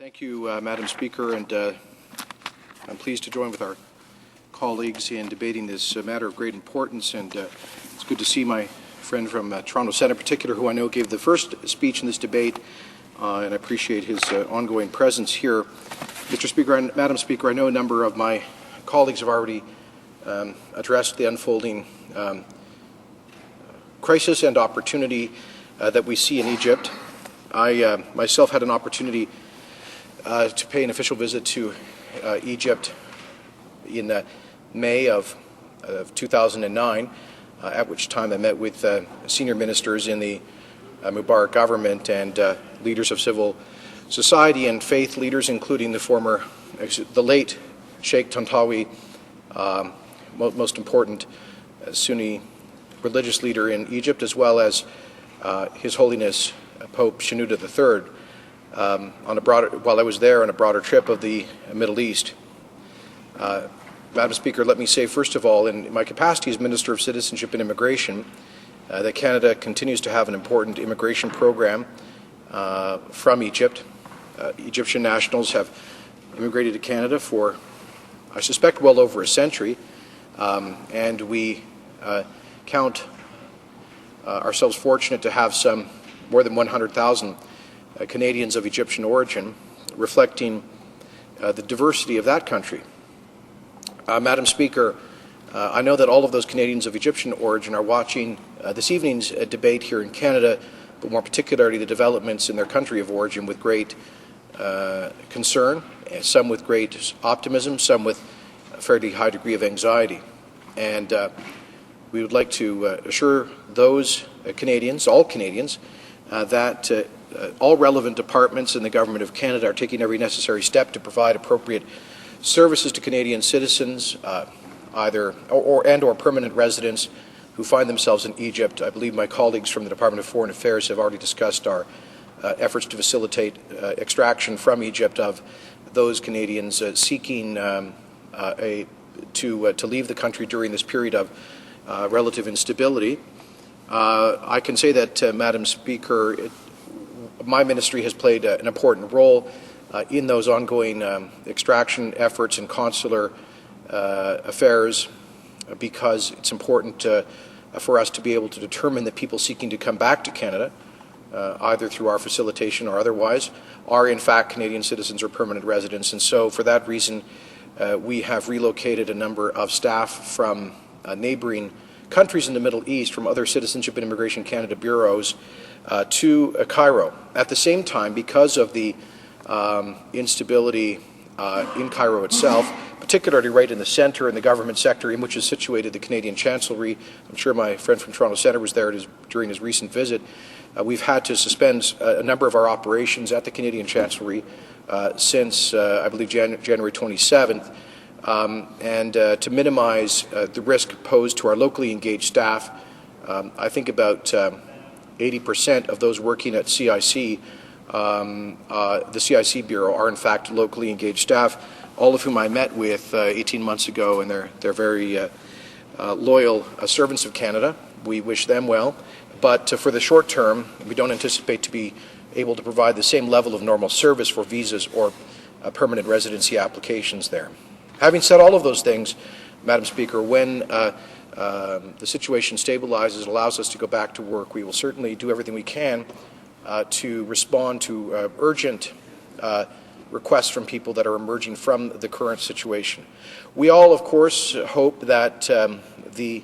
Thank you, Madam Speaker, and I'm pleased to join with our colleagues in debating this matter of great importance, and it's good to see my friend from Toronto Centre in particular, who I know gave the first speech in this debate, and I appreciate his ongoing presence here. Mr. Speaker and Madam Speaker, I know a number of my colleagues have already addressed the unfolding crisis and opportunity that we see in Egypt. I myself had an opportunity to pay an official visit to Egypt in May of 2009, at which time I met with senior ministers in the Mubarak government and leaders of civil society and faith leaders, including the late Sheikh Tantawi, most important Sunni religious leader in Egypt, as well as His Holiness Pope Shenouda III. While I was there on a broader trip of the Middle East. Madam Speaker, let me say first of all, in my capacity as Minister of Citizenship and Immigration, that Canada continues to have an important immigration program from Egypt. Egyptian nationals have immigrated to Canada for, I suspect, well over a century, and we count ourselves fortunate to have more than 100,000 Canadians of Egyptian origin, reflecting the diversity of that country. Madam Speaker, I know that all of those Canadians of Egyptian origin are watching this evening's debate here in Canada, but more particularly the developments in their country of origin with great concern, some with great optimism, some with a fairly high degree of anxiety. And we would like to assure those Canadians, all Canadians, that all relevant departments in the Government of Canada are taking every necessary step to provide appropriate services to Canadian citizens, either or permanent residents who find themselves in Egypt. I believe my colleagues from the Department of Foreign Affairs have already discussed our efforts to facilitate extraction from Egypt of those Canadians seeking to leave the country during this period of relative instability. I can say that, Madam Speaker, my ministry has played an important role in those ongoing extraction efforts and consular affairs, because it's important for us to be able to determine that people seeking to come back to Canada, either through our facilitation or otherwise, are in fact Canadian citizens or permanent residents. And so for that reason, we have relocated a number of staff from neighboring countries in the Middle East, from other Citizenship and Immigration Canada bureaus, to Cairo. At the same time, because of the instability in Cairo itself, particularly right in the centre, in the government sector in which is situated the Canadian Chancellery, I'm sure my friend from Toronto Centre was there during his recent visit, we've had to suspend a number of our operations at the Canadian Chancellery since, I believe, January 27th, and to minimize the risk posed to our locally engaged staff. I think about 80% of those working at CIC, the CIC Bureau, are in fact locally engaged staff, all of whom I met with 18 months ago, and they're very loyal servants of Canada. We wish them well, but for the short term, we don't anticipate to be able to provide the same level of normal service for visas or permanent residency applications there. Having said all of those things, Madam Speaker, when the situation stabilizes and allows us to go back to work, we will certainly do everything we can to respond to urgent requests from people that are emerging from the current situation. We all, of course, hope that the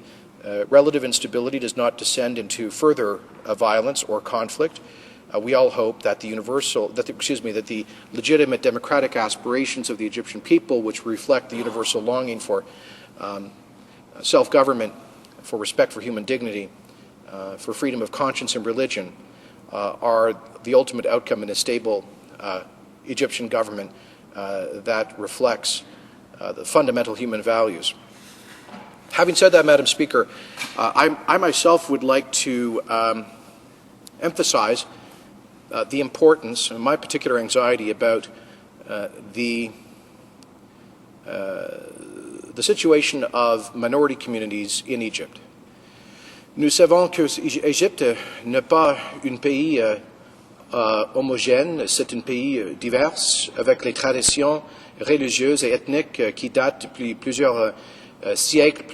relative instability does not descend into further violence or conflict. We all hope that the legitimate democratic aspirations of the Egyptian people, which reflect the universal longing for self-government, for respect for human dignity, for freedom of conscience and religion, are the ultimate outcome in a stable Egyptian government that reflects the fundamental human values. Having said that, Madam Speaker, I myself would like to emphasize the importance and my particular anxiety about the situation of minority communities in Egypt. Nous savons que l'Égypte n'est pas un pays homogène. C'est un pays divers, avec les traditions religieuses et ethniques qui datent depuis plusieurs siècles,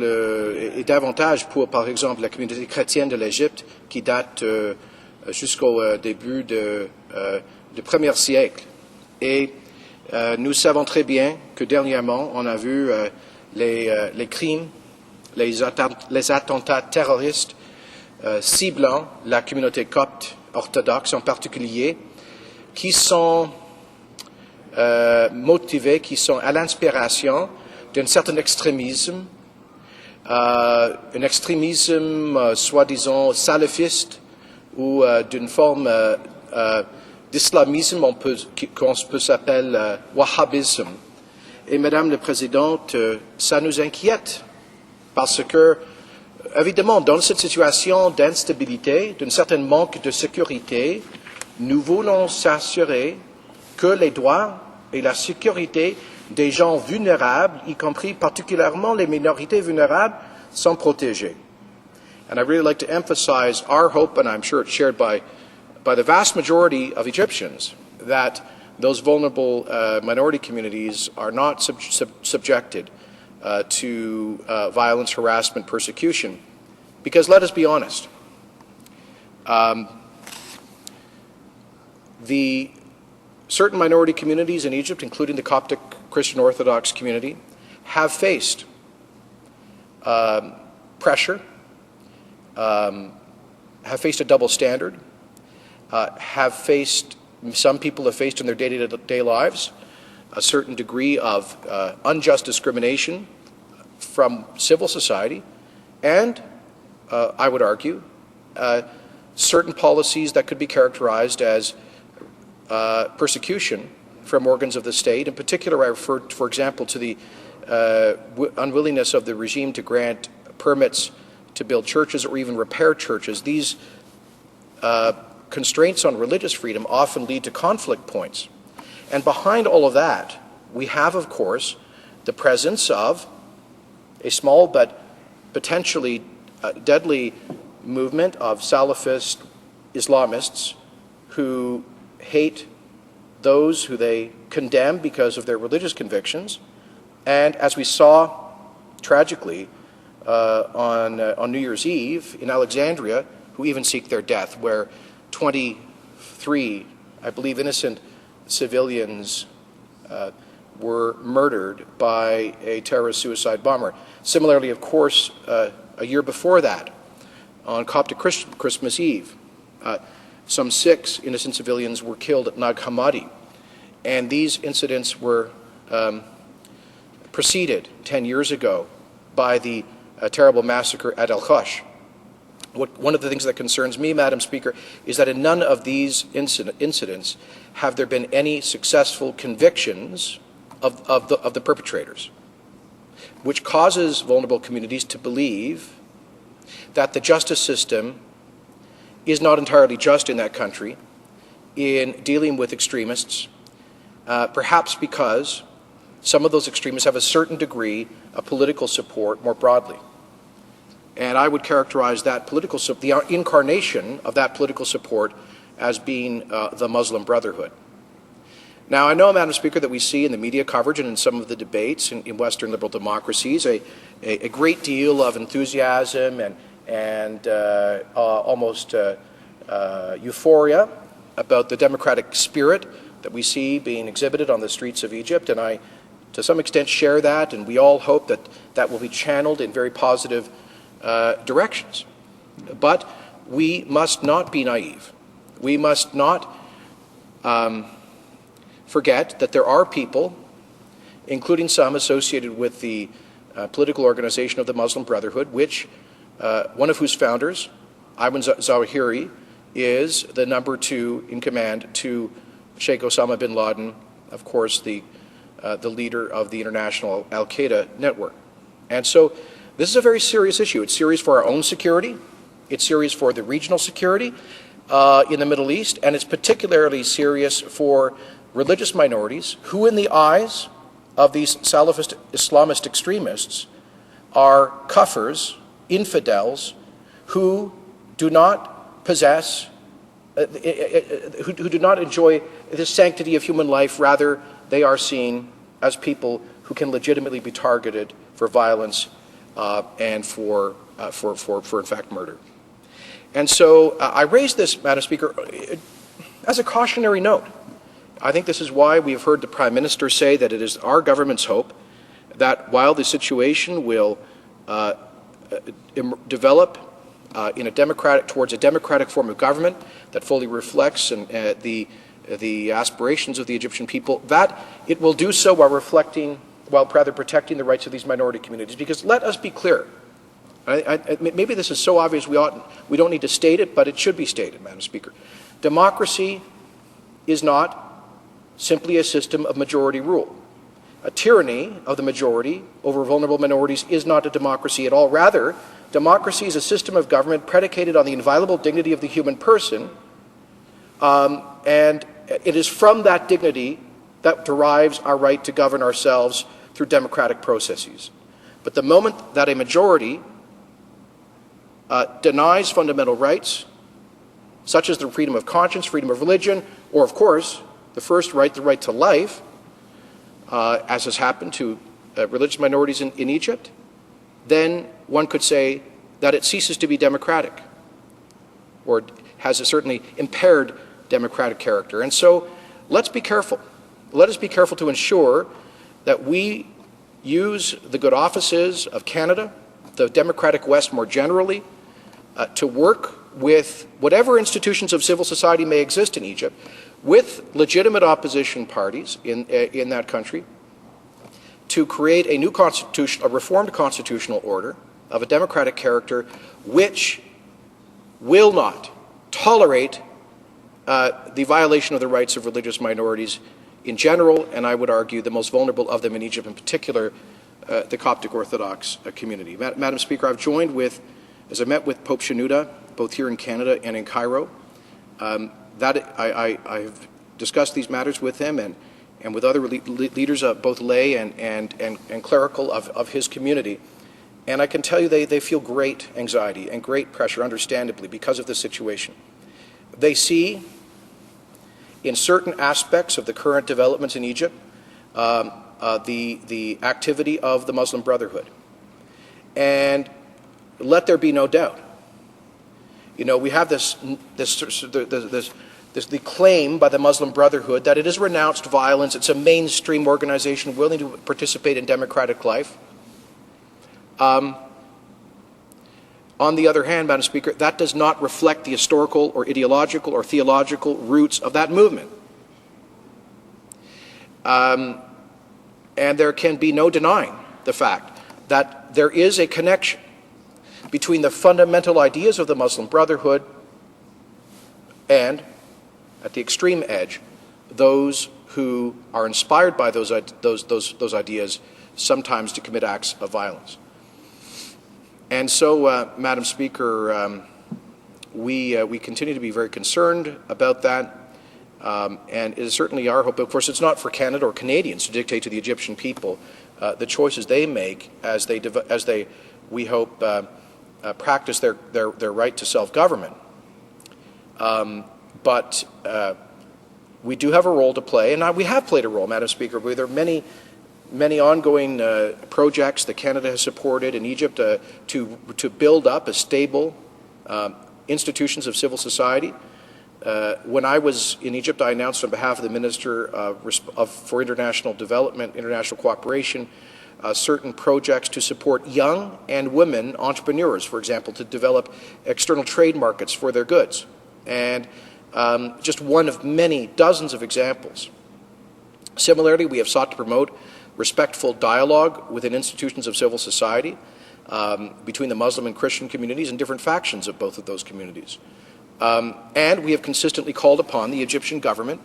et davantage pour, par exemple, la communauté chrétienne de l'Égypte, qui date jusqu'au début du premier siècle. Et nous savons très bien que dernièrement, on a vu les crimes, les attentats terroristes ciblant la communauté copte orthodoxe en particulier, qui sont motivés, qui sont à l'inspiration d'un certain extrémisme, un extrémisme soi-disant salafiste ou d'une forme d'islamisme qu'on peut s'appeler wahhabisme. Et Madame la Présidente, ça nous inquiète parce que, évidemment, dans cette situation d'instabilité, d'un certain manque de sécurité, nous voulons s'assurer que les droits et la sécurité des gens vulnérables, y compris particulièrement les minorités vulnérables, sont protégés. And I really like to emphasize our hope, and I'm sure it's shared by the vast majority of Egyptians, that those vulnerable minority communities are not subjected to violence, harassment, persecution. Because let us be honest, the certain minority communities in Egypt, including the Coptic Christian Orthodox community, have faced pressure, have faced a double standard, some people have faced in their day-to-day lives a certain degree of unjust discrimination from civil society, and I would argue certain policies that could be characterized as persecution from organs of the state. In particular, I refer, for example, to the unwillingness of the regime to grant permits to build churches or even repair churches. These constraints on religious freedom often lead to conflict points. And behind all of that, we have, of course, the presence of a small but potentially deadly movement of Salafist Islamists who hate those who they condemn because of their religious convictions, and as we saw tragically on New Year's Eve in Alexandria, who even seek their death, where 23, I believe, innocent civilians were murdered by a terrorist suicide bomber. Similarly, of course, a year before that, on Coptic Christmas Eve, some 6 innocent civilians were killed at Nag Hammadi. And these incidents were preceded 10 years ago by the terrible massacre at Al-Khosh. One of the things that concerns me, Madam Speaker, is that in none of these incidents have there been any successful convictions of the perpetrators, which causes vulnerable communities to believe that the justice system is not entirely just in that country in dealing with extremists, perhaps because some of those extremists have a certain degree of political support more broadly. And I would characterize that the incarnation of that political support as being the Muslim Brotherhood. Now, I know, Madam Speaker, that we see in the media coverage and in some of the debates in Western liberal democracies a great deal of enthusiasm and almost euphoria about the democratic spirit that we see being exhibited on the streets of Egypt. And I, to some extent, share that, and we all hope that that will be channeled in very positive directions. But we must not be naive. We must not forget that there are people, including some associated with the political organization of the Muslim Brotherhood, which one of whose founders, Ayman Zawahiri, is the number 2 in command to Sheikh Osama bin Laden, of course, the leader of the international Al-Qaeda network. And so this is a very serious issue. It's serious for our own security. It's serious for the regional security in the Middle East, and it's particularly serious for religious minorities who, in the eyes of these Salafist Islamist extremists, are kuffars, infidels, who do not possess, who do not enjoy the sanctity of human life. Rather, they are seen as people who can legitimately be targeted for violence and for in fact, murder. And so I raise this, Madam Speaker, as a cautionary note. I think this is why we have heard the Prime Minister say that it is our government's hope that while the situation will develop towards a democratic form of government that fully reflects the aspirations of the Egyptian people, that it will do so while protecting the rights of these minority communities. Because let us be clear, maybe this is so obvious we don't need to state it, but it should be stated, Madam Speaker. Democracy is not simply a system of majority rule. A tyranny of the majority over vulnerable minorities is not a democracy at all. Rather, democracy is a system of government predicated on the inviolable dignity of the human person, and it is from that dignity that derives our right to govern ourselves through democratic processes. But the moment that a majority denies fundamental rights, such as the freedom of conscience, freedom of religion, or, of course, the first right, the right to life, as has happened to religious minorities in Egypt, then one could say that it ceases to be democratic, or has a certainly impaired democratic character. And so let's be careful. Let us be careful to ensure that we use the good offices of Canada, the democratic West more generally, to work with whatever institutions of civil society may exist in Egypt, with legitimate opposition parties in that country, to create a new constitution, a reformed constitutional order of a democratic character, which will not tolerate the violation of the rights of religious minorities in general, and I would argue the most vulnerable of them in Egypt in particular, the Coptic Orthodox community. Madam Speaker, I've joined with, as I met with Pope Shenouda, both here in Canada and in Cairo, I've discussed these matters with him and with other leaders of both lay and clerical of his community. And I can tell you they feel great anxiety and great pressure, understandably, because of this situation. They see in certain aspects of the current developments in Egypt the activity of the Muslim Brotherhood. And let there be no doubt. You know, we have the claim by the Muslim Brotherhood that it has renounced violence. It's a mainstream organization willing to participate in democratic life. On the other hand, Madam Speaker, that does not reflect the historical or ideological or theological roots of that movement. And there can be no denying the fact that there is a connection between the fundamental ideas of the Muslim Brotherhood and, at the extreme edge, those who are inspired by those ideas sometimes to commit acts of violence. And so, Madam Speaker, we continue to be very concerned about that, and it is certainly our hope. Of course, it's not for Canada or Canadians to dictate to the Egyptian people the choices they make as they we hope, practice their right to self-government. But we do have a role to play, and we have played a role, Madam Speaker. There are many ongoing projects that Canada has supported in Egypt to build up a stable institutions of civil society. When I was in Egypt, I announced on behalf of the Minister for International Development, International Cooperation, certain projects to support young and women entrepreneurs, for example, to develop external trade markets for their goods. And just one of many dozens of examples. Similarly, we have sought to promote respectful dialogue within institutions of civil society between the Muslim and Christian communities and different factions of both of those communities. And we have consistently called upon the Egyptian government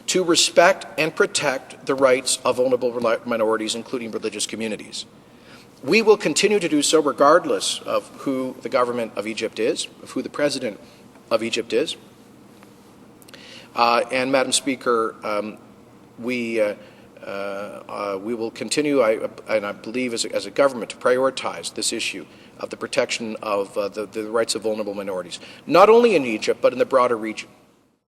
to respect and protect the rights of vulnerable minorities, including religious communities. We will continue to do so regardless of who the government of Egypt is, of who the president of Egypt is. And, Madam Speaker, we will continue, and I believe as a government, to prioritize this issue of the protection of the rights of vulnerable minorities, not only in Egypt, but in the broader region.